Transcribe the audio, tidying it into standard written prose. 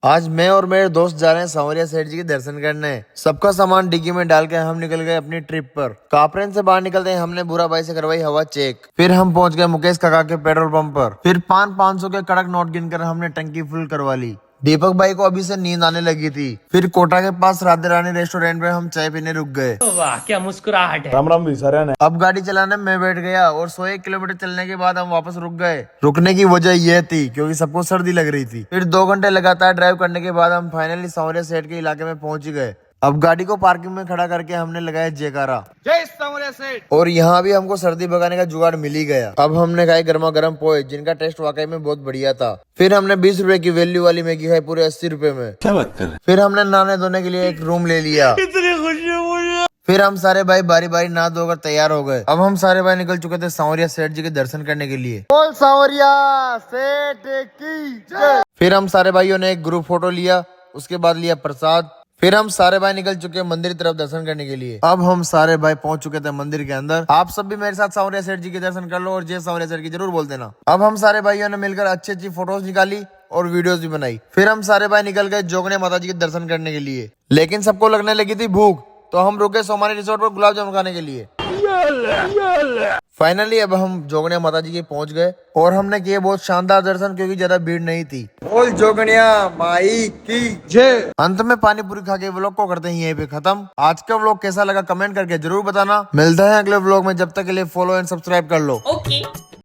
आज मैं और मेरे दोस्त जा रहे हैं सांवरिया सेठ जी के दर्शन करने। सबका सामान डिग्गी में डाल के हम निकल गए अपनी ट्रिप पर। कापरेन से बाहर निकलते ही हमने बुरा भाई से करवाई हवा चेक। फिर हम पहुंच गए मुकेश काका के पेट्रोल पंप पर। फिर 500 के कड़क नोट गिनकर हमने टंकी फुल करवा ली। दीपक भाई को अभी से नींद आने लगी थी। फिर कोटा के पास राधे रानी रेस्टोरेंट में हम चाय पीने रुक गए। वाह क्या मुस्कुराहट है। राम राम भी सारे ने। अब गाड़ी चलाने में बैठ गया और 101 किलोमीटर चलने के बाद हम वापस रुक गए। रुकने की वजह यह थी क्योंकि सबको सर्दी लग रही थी। फिर 2 घंटे लगातार ड्राइव करने के बाद हम फाइनली सांवरिया सेठ के इलाके में पहुंच गए। अब गाड़ी को पार्किंग में खड़ा करके हमने लगाया जयकारा, जय सांवरिया सेठ। और यहाँ भी हमको सर्दी भगाने का जुगाड़ मिल ही गया। अब हमने खाए गर्मा गर्म पोहे, जिनका टेस्ट वाकई में बहुत बढ़िया था। फिर हमने 20 रुपए की वैल्यू वाली मैगी खाई पूरे 80 रुपए में। क्या बात कर रहे हैं? फिर हमने नहाने धोने के लिए एक रूम ले लिया। इतनी खुशी मुझे। फिर हम सारे भाई बारी बारी नहा धोकर तैयार हो गए। अब हम सारे भाई निकल चुके थे सांवरिया सेठ जी के दर्शन करने के लिए। बोल सांवरिया सेठ की जय। फिर हम सारे भाइयों ने एक ग्रुप फोटो लिया, उसके बाद लिया प्रसाद। फिर हम सारे भाई निकल चुके मंदिर की तरफ दर्शन करने के लिए। अब हम सारे भाई पहुंच चुके थे मंदिर के अंदर। आप सब भी मेरे साथ सांवरिया सेठ जी के दर्शन कर लो और जय सांवरिया सेठ की जरूर बोल देना। अब हम सारे भाइयों ने मिलकर अच्छी अच्छी फोटोज निकाली और वीडियोस भी बनाई। फिर हम सारे भाई निकल गए जोगने माता जी के दर्शन करने के लिए। लेकिन सबको लगने लगी थी भूख, तो हम रुके सोमानी रिसोर्ट पर गुलाब जामुन खाने के लिए। फाइनली अब हम जोगनिया माता जी के पहुंच गए और हमने किए बहुत शानदार दर्शन क्योंकि ज्यादा भीड़ नहीं थी। बोल जोगनिया माई की जय। अंत में पानी पूरी खा के व्लॉग को करते हैं यहीं पे खत्म। आज का व्लॉग कैसा लगा कमेंट करके जरूर बताना। मिलते हैं अगले व्लॉग में, जब तक के लिए फॉलो एंड सब्सक्राइब कर लो। ओके।